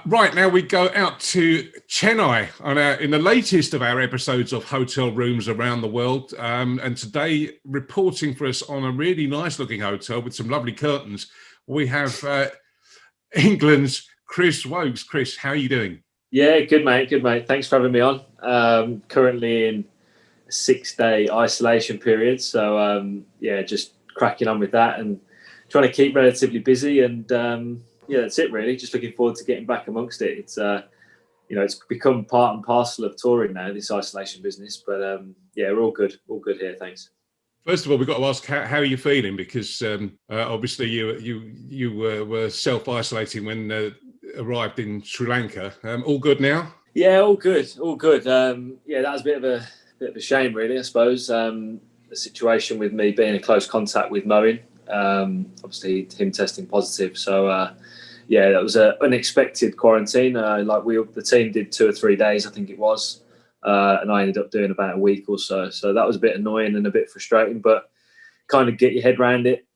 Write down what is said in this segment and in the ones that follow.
Right now we go out to Chennai in the latest of our episodes of Hotel Rooms Around the World. And today, reporting for us on a really nice looking hotel with some lovely curtains, we have England's Chris Woakes. Chris, how are you doing? Yeah, good mate, good mate. Thanks for having me on. Currently in a 6-day isolation period, so just cracking on with that and trying to keep relatively busy. And that's it really. Just looking forward to getting back amongst it. It's it's become part and parcel of touring now, this isolation business. But we're all good here. Thanks. First of all, we've got to ask how are you feeling, because obviously you were self-isolating when arrived in Sri Lanka. All good now? Yeah, all good. That was a bit of a shame, really. I suppose the situation with me being in close contact with Moeen, obviously him testing positive. So that was an unexpected quarantine. The team did 2 or 3 days, I think it was. And I ended up doing about a week or so. So that was a bit annoying and a bit frustrating, but kind of get your head around it.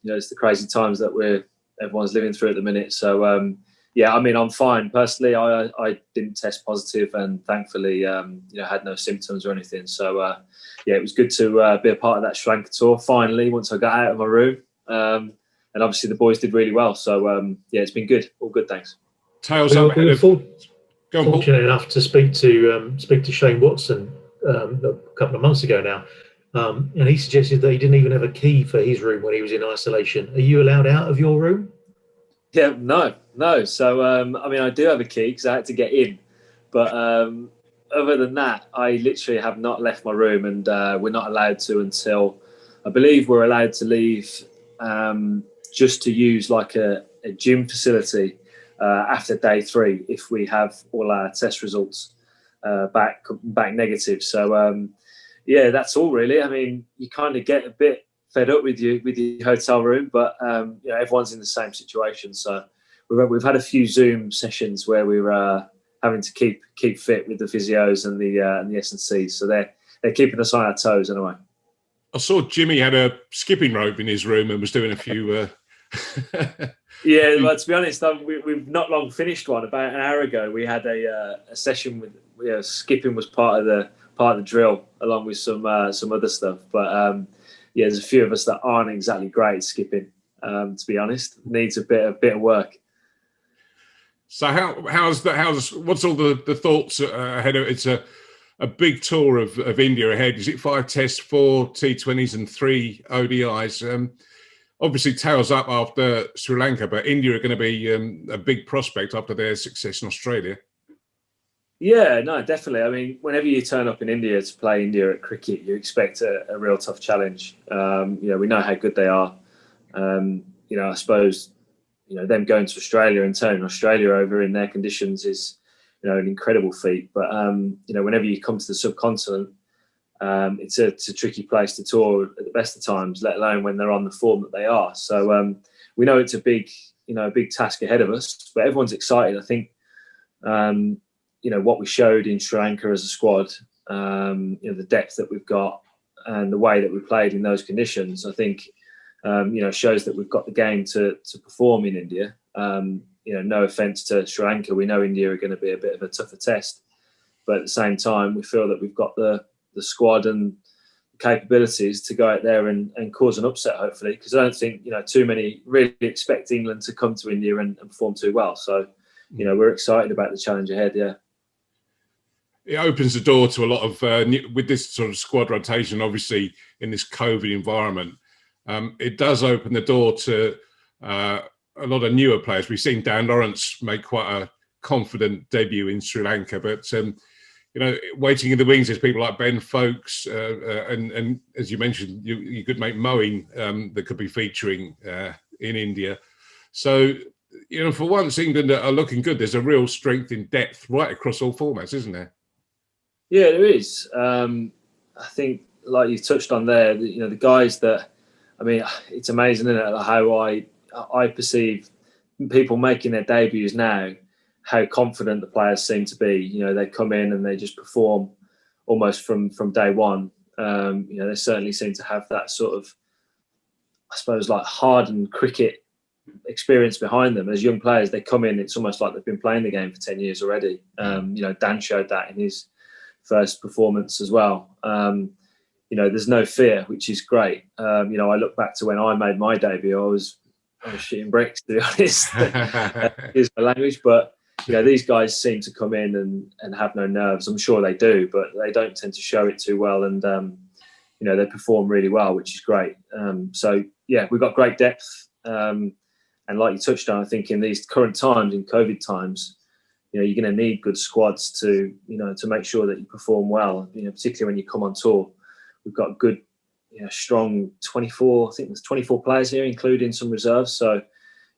It's the crazy times that everyone's living through at the minute. So, I'm fine. Personally, I didn't test positive and thankfully, had no symptoms or anything. So, it was good to be a part of that Sri Lanka tour finally, once I got out of my room. And obviously the boys did really well. So, it's been good. All good, thanks. Tails up ahead of... Fortunate enough to speak to Shane Watson a couple of months ago now, and he suggested that he didn't even have a key for his room when he was in isolation. Are you allowed out of your room? Yeah, no. So I do have a key because I had to get in, but other than that, I literally have not left my room, and we're not allowed to until I believe we're allowed to leave just to use like a gym facility. After day 3, if we have all our test results back negative. So that's all really. I mean, you kind of get a bit fed up with your hotel room, but everyone's in the same situation. So we've had a few Zoom sessions where we were having to keep fit with the physios and the S&Cs. So they're keeping us on our toes anyway. I saw Jimmy had a skipping rope in his room and was doing a few. Yeah, well, to be honest, we've not long finished one. About an hour ago, we had a session with skipping was part of the drill, along with some other stuff. But there's a few of us that aren't exactly great at skipping. To be honest, needs a bit of work. So what's all the thoughts ahead of it? It's a big tour of India ahead. Is it 5 tests, 4 T20s, and 3 ODIs? Obviously, tails up after Sri Lanka, but India are going to be a big prospect after their success in Australia. Yeah, no, definitely. I mean, whenever you turn up in India to play India at cricket, you expect a real tough challenge. We know how good they are. I suppose, them going to Australia and turning Australia over in their conditions is, an incredible feat. But, whenever you come to the subcontinent, it's a tricky place to tour at the best of times, let alone when they're on the form that they are. So we know it's a big task ahead of us, but everyone's excited. I think, what we showed in Sri Lanka as a squad, the depth that we've got and the way that we played in those conditions, I think, shows that we've got the game to perform in India. No offence to Sri Lanka, we know India are going to be a bit of a tougher test, but at the same time, we feel that we've got the squad and capabilities to go out there and cause an upset, hopefully, because I don't think too many really expect England to come to India and perform too well. So we're excited about the challenge ahead. Yeah, it opens the door to a lot of with this sort of squad rotation. Obviously, in this COVID environment, it does open the door to a lot of newer players. We've seen Dan Lawrence make quite a confident debut in Sri Lanka, but waiting in the wings, there's people like Ben Foakes, and as you mentioned, you could make Moeen that could be featuring in India. So, for once, England are looking good. There's a real strength in depth right across all formats, isn't there? Yeah, there is. I think, like you touched on there, the guys that, I mean, it's amazing, isn't it, how I perceive people making their debuts now, how confident the players seem to be. They come in and they just perform almost from day one. They certainly seem to have that sort of, I suppose, like hardened cricket experience behind them as young players. They come in, it's almost like they've been playing the game for 10 years already. Dan showed that in his first performance as well. There's no fear, which is great. I look back to when I made my debut, I was shitting bricks, to be honest. Excuse my language, but these guys seem to come in and have no nerves. I'm sure they do, but they don't tend to show it too well, and they perform really well, which is great. We've got great depth, and like you touched on, I think in these current times, in COVID times, you're going to need good squads to make sure that you perform well. Particularly when you come on tour, we've got good, strong 24. I think there's 24 players here, including some reserves. So,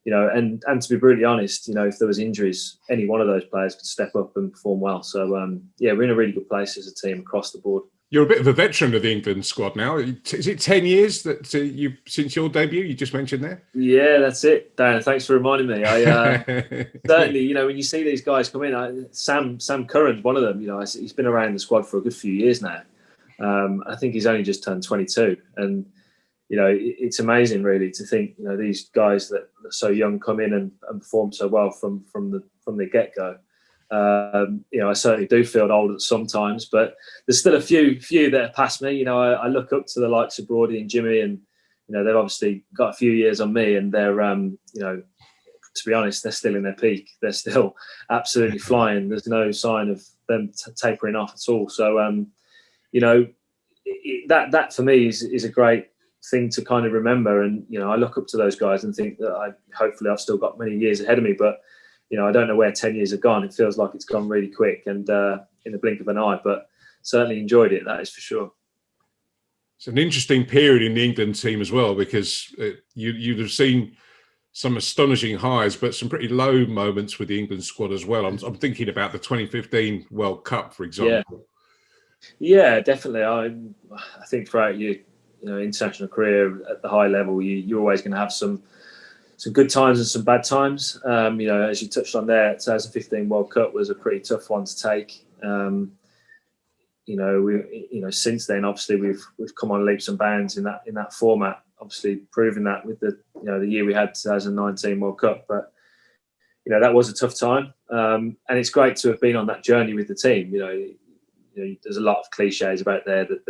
and to be brutally honest, if there was injuries, any one of those players could step up and perform well. So, we're in a really good place as a team across the board. You're a bit of a veteran of the England squad now. Is it 10 years that since your debut? You just mentioned there. Yeah, that's it, Dan. Thanks for reminding me. I certainly, when you see these guys come in, Sam Curran, one of them. He's been around the squad for a good few years now. I think he's only just turned 22, and it's amazing really to think these guys that are so young come in and perform so well from the get go. I certainly do feel old sometimes, but there's still a few that have passed me. I look up to the likes of Brody and Jimmy, and they've obviously got a few years on me, and they're to be honest, they're still in their peak. They're still absolutely flying. There's no sign of them tapering off at all. So that for me is a great thing to kind of remember. And I look up to those guys and think that hopefully I've still got many years ahead of me, but I don't know where 10 years have gone. It feels like it's gone really quick and in the blink of an eye, but certainly enjoyed it, that is for sure. It's an interesting period in the England team as well, because you'd have seen some astonishing highs, but some pretty low moments with the England squad as well. I'm thinking about the 2015 World Cup, for example. Yeah, definitely. I think throughout your international career at the high level, you're always going to have some good times and some bad times. As you touched on there, 2015 World Cup was a pretty tough one to take. Since then, obviously we've come on leaps and bounds in that format. Obviously, proving that with the year we had 2019 World Cup, but that was a tough time. And it's great to have been on that journey with the team. There's a lot of cliches about there that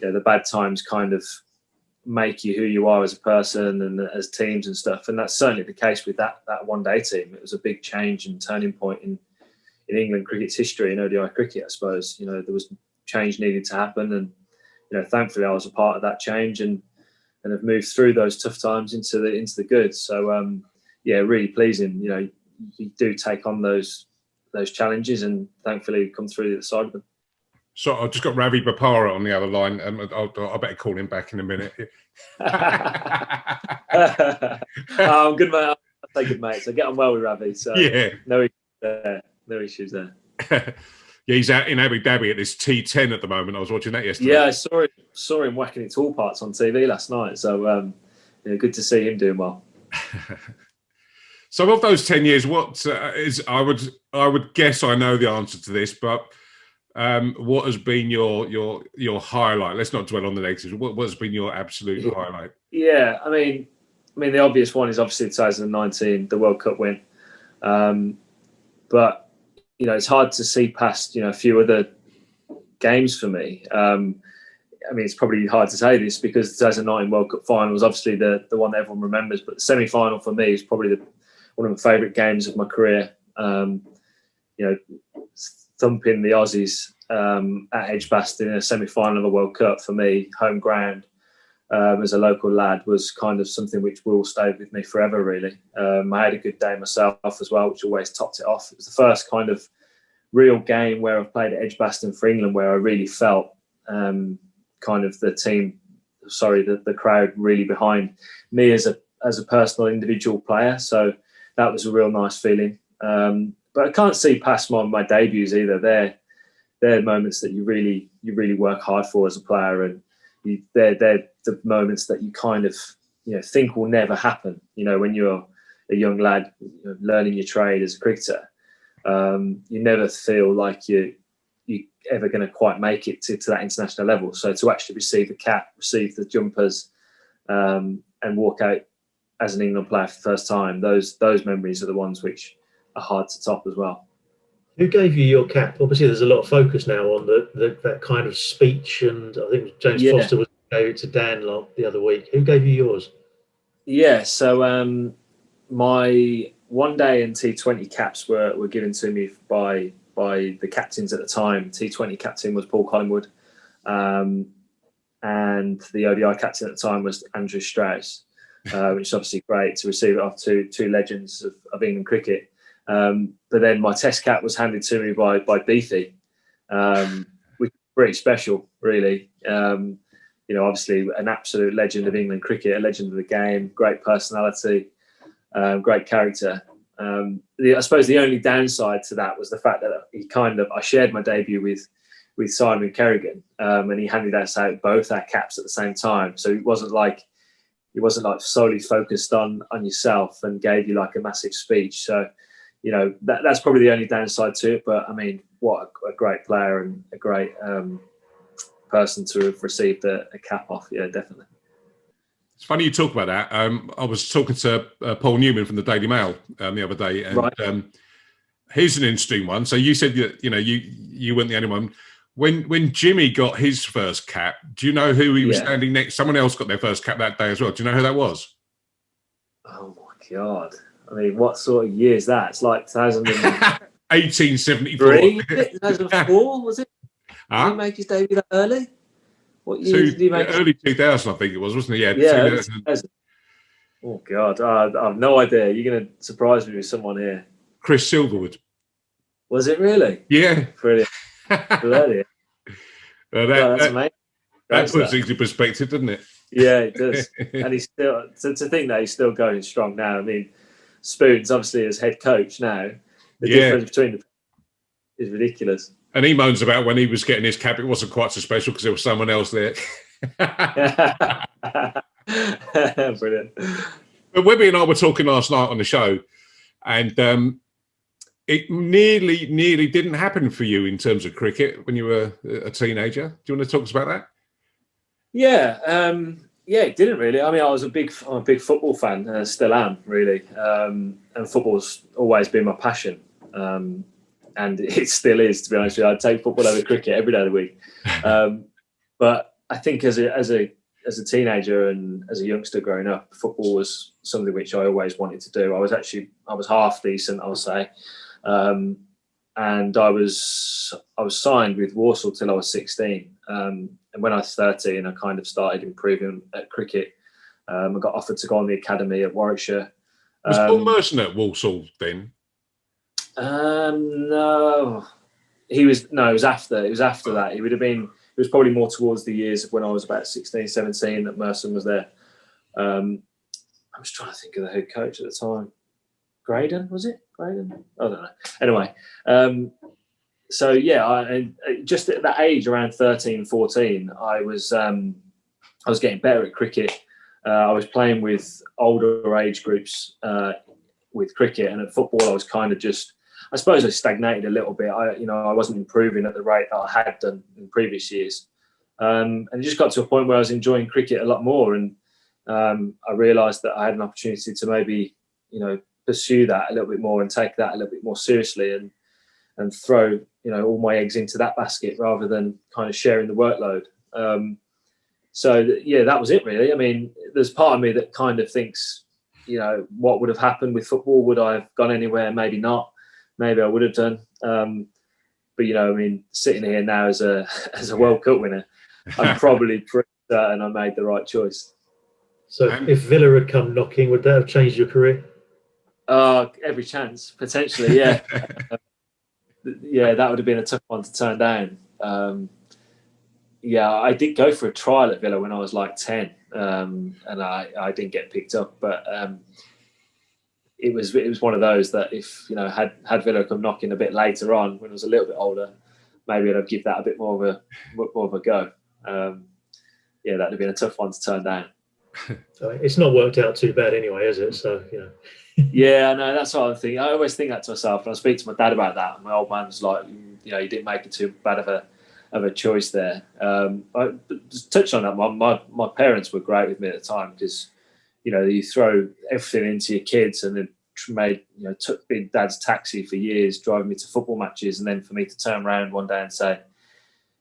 the bad times kind of make you who you are as a person and as teams and stuff, and that's certainly the case with that one-day team. It was a big change and turning point in England cricket's history, in ODI cricket, I suppose. There was change needed to happen, and thankfully I was a part of that change and have moved through those tough times into the good. So really pleasing. You do take on those challenges and thankfully come through the other side of them. So I've just got Ravi Bopara on the other line. I better call him back in a minute. I'm good, mate. I'll say good mates. I get on well with Ravi. So yeah, no issues there. Yeah, he's out in Abu Dhabi at this T10 at the moment. I was watching that yesterday. Yeah, I saw him whacking at tall parts on TV last night. So good to see him doing well. So of those 10 years, what is I would guess I know the answer to this, but what has been your highlight? Let's not dwell on the negatives. What has been your absolute highlight? Yeah, I mean, the obvious one is obviously 2019, the World Cup win. But it's hard to see past a few other games for me. It's probably hard to say this because the 2019 World Cup final was obviously the one that everyone remembers, but the semi-final for me is probably one of my favourite games of my career. Thumping the Aussies at Edgbaston in a semi-final of a World Cup for me, home ground, as a local lad, was kind of something which will stay with me forever, really. I had a good day myself as well, which always topped it off. It was the first kind of real game where I've played at Edgbaston for England where I really felt kind of the crowd really behind me as a personal individual player. So that was a real nice feeling. But I can't see past my debuts either. They're moments that you really work hard for as a player, and they're the moments that you kind of think will never happen. When you're a young lad learning your trade as a cricketer, you never feel like you're ever going to quite make it to that international level. So to actually receive the cap, receive the jumpers, and walk out as an England player for the first time, those memories are the ones which are hard to top as well. Who gave you your cap? Obviously, there's a lot of focus now on that kind of speech, and I think James Foster gave it to Dan the other week. Who gave you yours? Yeah, so my one day and T20 caps were given to me by the captains at the time. T20 captain was Paul Collingwood, and the ODI captain at the time was Andrew Strauss, which is obviously great to receive it off two legends of England cricket. But then my test cap was handed to me by Beefy, which was pretty special, really. Obviously an absolute legend of England cricket, a legend of the game, great personality, great character. I suppose the only downside to that was the fact that I shared my debut with Simon Kerrigan, and he handed us out both our caps at the same time. So it wasn't like solely focused on yourself and gave you like a massive speech. So, that's probably the only downside to it. But I mean, what a great player and a great person to have received a cap off. Yeah, definitely. It's funny you talk about that. I was talking to Paul Newman from the Daily Mail the other day, and right. Here's an interesting one. So you said that you weren't the only one. When Jimmy got his first cap, do you know who he was standing next? Someone else got their first cap that day as well. Do you know who that was? Oh my God! I mean, what sort of year is that? It's like 1874. 2004 was it? Did he make his debut that early? What year did he make? Early 2000, I think it was, wasn't it? Yeah. 2000. Oh God, I have no idea. You're going to surprise me with someone here. Chris Silverwood. Was it really? Yeah. Brilliant. Brilliant. That's amazing. That puts things in perspective, doesn't it? Yeah, it does. And he's still to think that he's still going strong now. I mean, Spoons obviously as head coach now. The difference between them is ridiculous. And he moans about when he was getting his cap, it wasn't quite so special because there was someone else there. Brilliant. But Webby and I were talking last night on the show, and it nearly didn't happen for you in terms of cricket when you were a teenager. Do you want to talk to us about that? Yeah, it didn't really. I mean, I'm a big football fan, still am really, and football's always been my passion, and it still is. To be honest with you, I'd take football over cricket every day of the week. But I think as a teenager and as a youngster growing up, football was something which I always wanted to do. I was half decent, I'll say. And I was signed with Walsall till I was 16. And when I was 13, I kind of started improving at cricket. I got offered to go on the academy at Warwickshire. Was Paul Merson at Walsall then? No. It was after that. It was probably more towards the years of when I was about 16, 17 that Merson was there. I was trying to think of the head coach at the time. Graydon, was it? Graydon? I don't know. Anyway, I just at that age, around 13, 14, I was getting better at cricket. I was playing with older age groups with cricket, and at football, I was kind of I suppose I stagnated a little bit. I wasn't improving at the rate that I had done in previous years, and it just got to a point where I was enjoying cricket a lot more, and I realised that I had an opportunity to maybe, pursue that a little bit more and take that a little bit more seriously and throw, all my eggs into that basket rather than kind of sharing the workload. That was it really. I mean, there's part of me that kind of thinks, what would have happened with football? Would I have gone anywhere? Maybe not. Maybe I would have done. But sitting here now as a World Cup winner, I'm probably pretty certain I made the right choice. So if Villa had come knocking, would that have changed your career? Every chance, potentially, yeah. That would have been a tough one to turn down. I did go for a trial at Villa when I was like 10, and I didn't get picked up. But it was one of those that if had Villa come knocking a bit later on when I was a little bit older, maybe I'd give that a bit more of a go. That'd have been a tough one to turn down. It's not worked out too bad anyway, is it? So Yeah, no, that's what I'm thinking. I always think that to myself, and I speak to my dad about that. And my old man's like, you didn't make it too bad of a choice there. Just touch on that. My parents were great with me at the time because, you throw everything into your kids, and then took Big Dad's taxi for years, driving me to football matches, and then for me to turn around one day and say,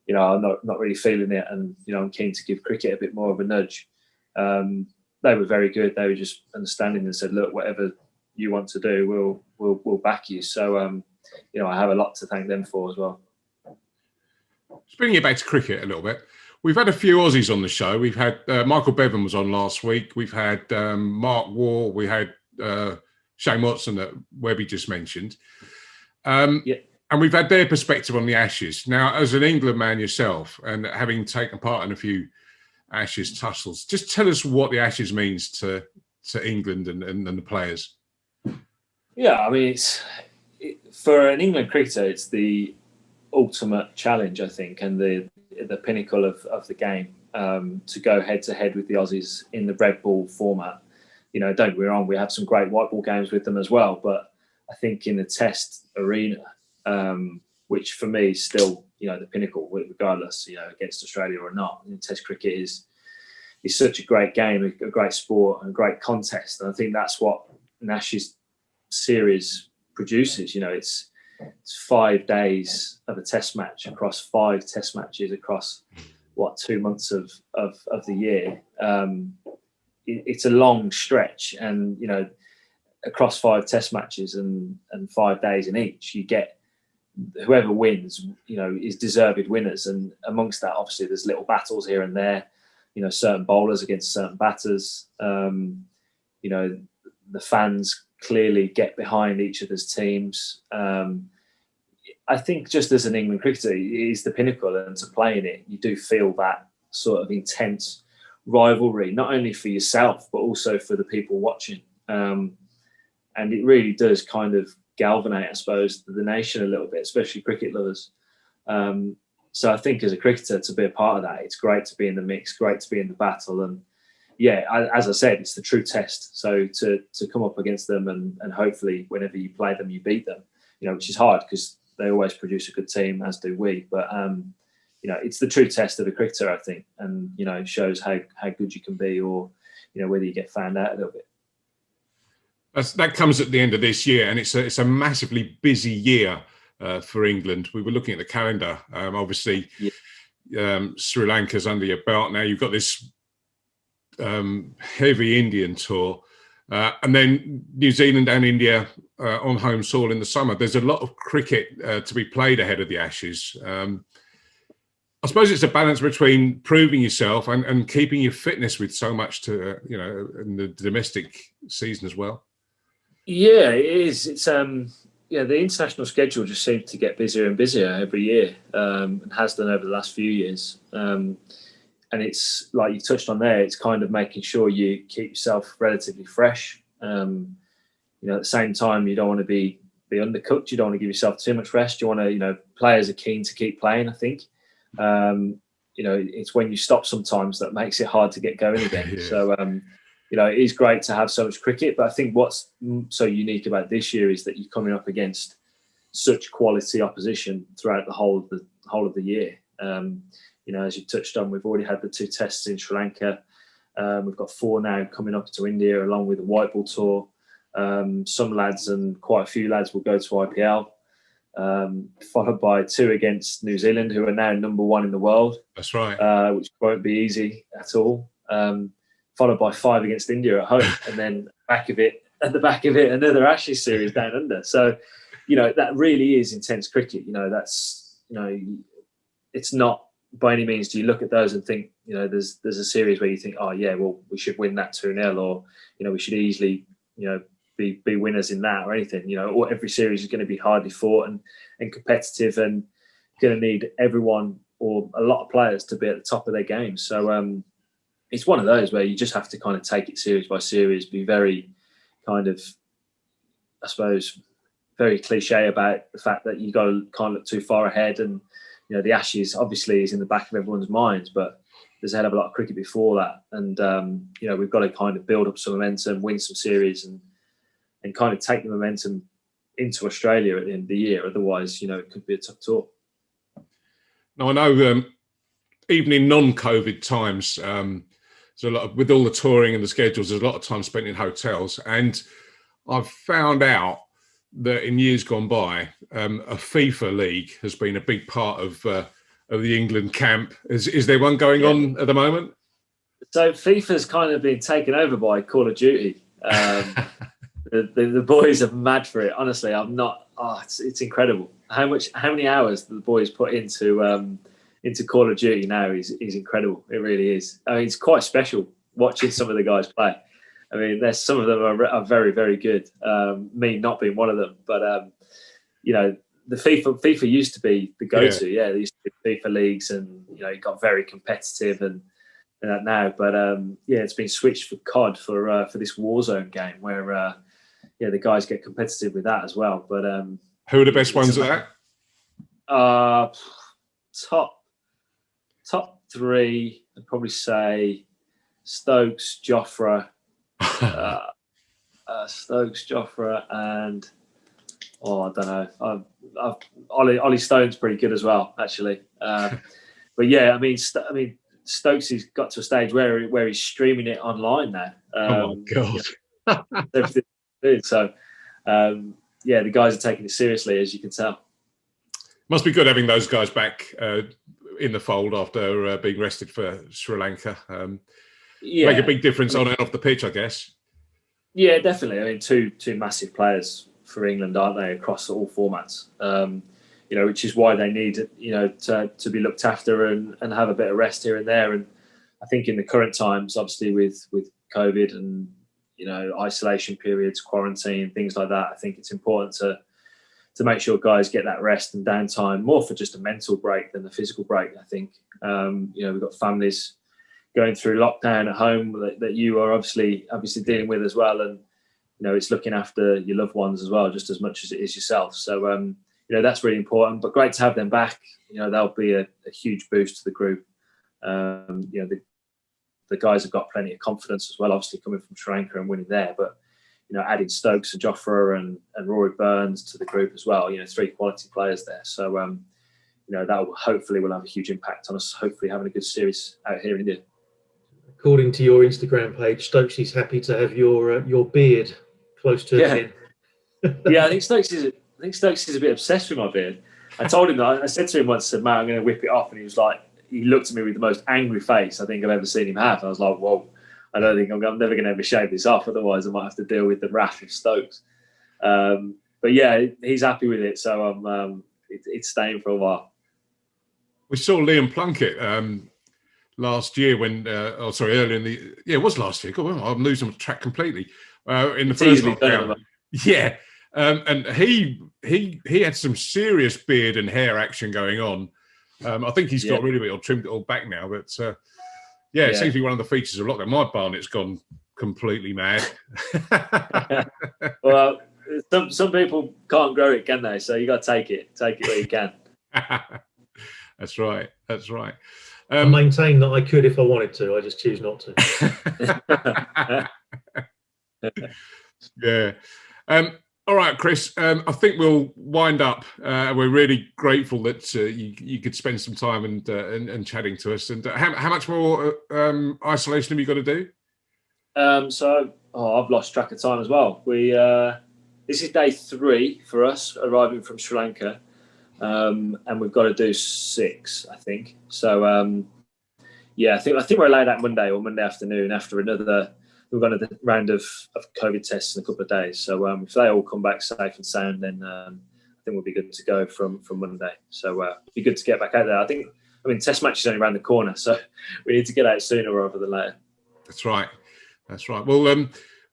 I'm not really feeling it, and I'm keen to give cricket a bit more of a nudge. They were very good. They were just understanding and said, look, whatever you want to do, we'll back you. So I have a lot to thank them for as well. Just bringing it back to cricket a little bit. We've had a few Aussies on the show. We've had Michael Bevan was on last week. We've had Mark Waugh. We had Shane Watson that Webby just mentioned. Yeah. And we've had their perspective on the Ashes. Now, as an England man yourself, and having taken part in a few Ashes tussles, just tell us what the Ashes means to England and the players. Yeah, I mean, for an England cricketer, it's the ultimate challenge, I think, and the pinnacle of the game, to go head to head with the Aussies in the red ball format. Don't get me wrong, we have some great white ball games with them as well, but I think in the Test arena, which for me is still the pinnacle, regardless against Australia or not. Test cricket is such a great game, a great sport, and a great contest, and I think that's what an Ashes series produces. It's 5 days of a Test match across 5 Test matches across 2 months of the year. It's a long stretch, and across 5 Test matches and 5 days in each, you get whoever wins is deserved winners, and amongst that, obviously, there's little battles here and there, certain bowlers against certain batters. The fans clearly get behind each other's teams. I think just as an England cricketer, it is the pinnacle, and to play in it, you do feel that sort of intense rivalry, not only for yourself, but also for the people watching. And it really does kind of galvanise, I suppose, the nation a little bit, especially cricket lovers. So I think as a cricketer, to be a part of that, it's great to be in the mix, great to be in the battle. And yeah, as I said, it's the true test. So to come up against them and hopefully whenever you play them, you beat them, which is hard because they always produce a good team, as do we. But, it's the true test of a cricketer, I think. And, it shows how good you can be, or, whether you get found out a little bit. That comes at the end of this year, and it's a massively busy year for England. We were looking at the calendar. Obviously, Sri Lanka's under your belt now. You've got this heavy Indian tour, and then New Zealand and India on home soil in the summer. There's a lot of cricket to be played ahead of the Ashes. I suppose it's a balance between proving yourself and keeping your fitness with so much to in the domestic season as well. Yeah, it is. It's the international schedule just seems to get busier and busier every year, and has done over the last few years. And it's like you touched on there. It's kind of making sure you keep yourself relatively fresh. At the same time, you don't want to be undercooked. You don't want to give yourself too much rest. You want to, players are keen to keep playing, I think. It's when you stop sometimes that makes it hard to get going again. Yeah. So, it is great to have so much cricket, but I think what's so unique about this year is that you're coming up against such quality opposition throughout the whole of the year. As you touched on, we've already had the 2 tests in Sri Lanka. We've got 4 now coming up to India, along with the white ball tour. Some lads and quite a few lads will go to IPL, followed by 2 against New Zealand, who are now number 1 in the world. That's right. Which won't be easy at all. Followed by 5 against India at home, and then at the back of it, another Ashes series down under. So, that really is intense cricket. That's, it's not by any means do you look at those and think, there's a series where you think, oh yeah, well, we should win that 2-0, or, we should easily, be winners in that or anything. Or every series is going to be hardly fought and competitive, and going to need everyone or a lot of players to be at the top of their game. So, it's one of those where you just have to kind of take it series by series, be very kind of, I suppose, very cliche about the fact that you can't look too far ahead. And, the Ashes obviously is in the back of everyone's minds, but there's a hell of a lot of cricket before that. And, we've got to kind of build up some momentum, win some series, and kind of take the momentum into Australia at the end of the year. Otherwise, it could be a tough tour. Now, I know even in non-COVID times, So a lot of, with all the touring and the schedules, there's a lot of time spent in hotels. And I've found out that in years gone by, a FIFA League has been a big part of the England camp. Is there one going on at the moment? So FIFA's kind of been taken over by Call of Duty. The boys are mad for it. Honestly, I'm not. Oh, it's incredible how many hours the boys put into Call of Duty now is incredible. It really is. I mean, it's quite special watching some of the guys play. I mean, there's some of them are very, very good. Me not being one of them, but you know, the FIFA used to be the go-to. Yeah, there used to be FIFA leagues, and you know, it got very competitive and that now. But yeah, it's been switched for COD for this Warzone game where yeah, the guys get competitive with that as well. But who are the best ones at that? Top three, I'd probably say Stokes, Joffre, and I don't know. Ollie Stone's pretty good as well, actually. But yeah, I mean, Stokes has got to a stage where he's streaming it online now. Oh my god! You know, so yeah, the guys are taking it seriously, as you can tell. Must be good having those guys back in the fold after being rested for Sri Lanka. Yeah, make a big difference on and off the pitch, I guess. Yeah, definitely. I mean, two massive players for England, aren't they, across all formats? You know, which is why they need, you know, to be looked after and have a bit of rest here and there. And I think in the current times, obviously with COVID and, you know, isolation periods, quarantine, things like that, I think it's important to make sure guys get that rest and downtime, more for just a mental break than the physical break, I think. You know, we've got families going through lockdown at home that you are obviously dealing with as well. And, you know, it's looking after your loved ones as well, just as much as it is yourself. So, you know, that's really important, but great to have them back. You know, they'll be a huge boost to the group. You know, the guys have got plenty of confidence as well, obviously coming from Sri Lanka and winning there, but, you know, adding Stokes and Joffre and Rory Burns to the group as well, you know, 3 quality players there. So, you know, that hopefully will have a huge impact on us, hopefully having a good series out here in India. According to your Instagram page, Stokes is happy to have your beard close to him. Yeah, I think Stokes is a bit obsessed with my beard. I told him that. I said to him once, "Mate, I'm going to whip it off," and he was like, he looked at me with the most angry face I think I've ever seen him have. I was like, "Whoa, I don't think I'm never going to ever shave this off. Otherwise, I might have to deal with the wrath of Stokes." But yeah, he's happy with it, so it's staying for a while. We saw Liam Plunkett last year earlier in the it was last year. God, I'm losing track completely. In the first lockdown, yeah. And he had some serious beard and hair action going on. I think he's got rid of it or trimmed it all back now. But it seems to be one of the features of lockdown. My barnet's gone completely mad. Well, some people can't grow it, can they? So you got to take it where you can. That's right. I maintain that I could if I wanted to. I just choose not to. Yeah. All right, Chris. I think we'll wind up. We're really grateful that you could spend some time and chatting to us. And how much more isolation have you got to do? So I've lost track of time as well. This is day 3 for us arriving from Sri Lanka, and we've got to do 6, I think. So I think we're allowed out Monday afternoon after another. We've got a round of COVID tests in a couple of days. So if they all come back safe and sound, then I think we'll be good to go from Monday. So it'll be good to get back out there. I mean, test match is only around the corner, so we need to get out sooner rather than later. That's right. Well,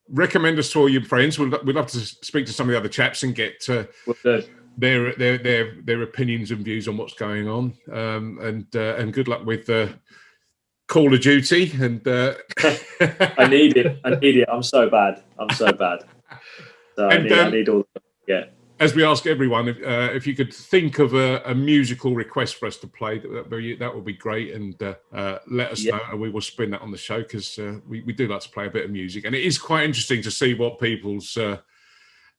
recommend us to all your friends. We'd love to speak to some of the other chaps and get their opinions and views on what's going on. And good luck with Call of Duty. And I need it. I'm so bad. So I need all. Yeah. As we ask everyone, if you could think of a musical request for us to play, that would be great. And let us know, and we will spin that on the show, because we do like to play a bit of music, and it is quite interesting to see what people's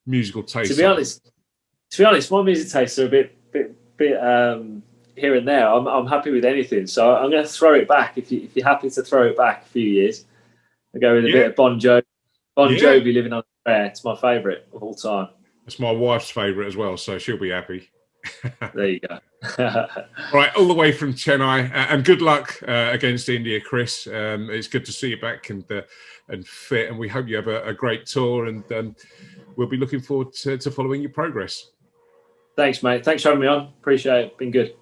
musical tastes. To be honest, my music tastes are a bit here and there. I'm happy with anything. So I'm going to throw it back. If you're happy to throw it back a few years, I'll go with a bit of Bon Jovi. Jovi, Living on a Prayer. It's my favourite of all time. It's my wife's favourite as well, so she'll be happy. There you go. Right, all the way from Chennai, and good luck against India, Chris. It's good to see you back and fit, and we hope you have a great tour, and we'll be looking forward to following your progress. Thanks, mate. Thanks for having me on. Appreciate it. Been good.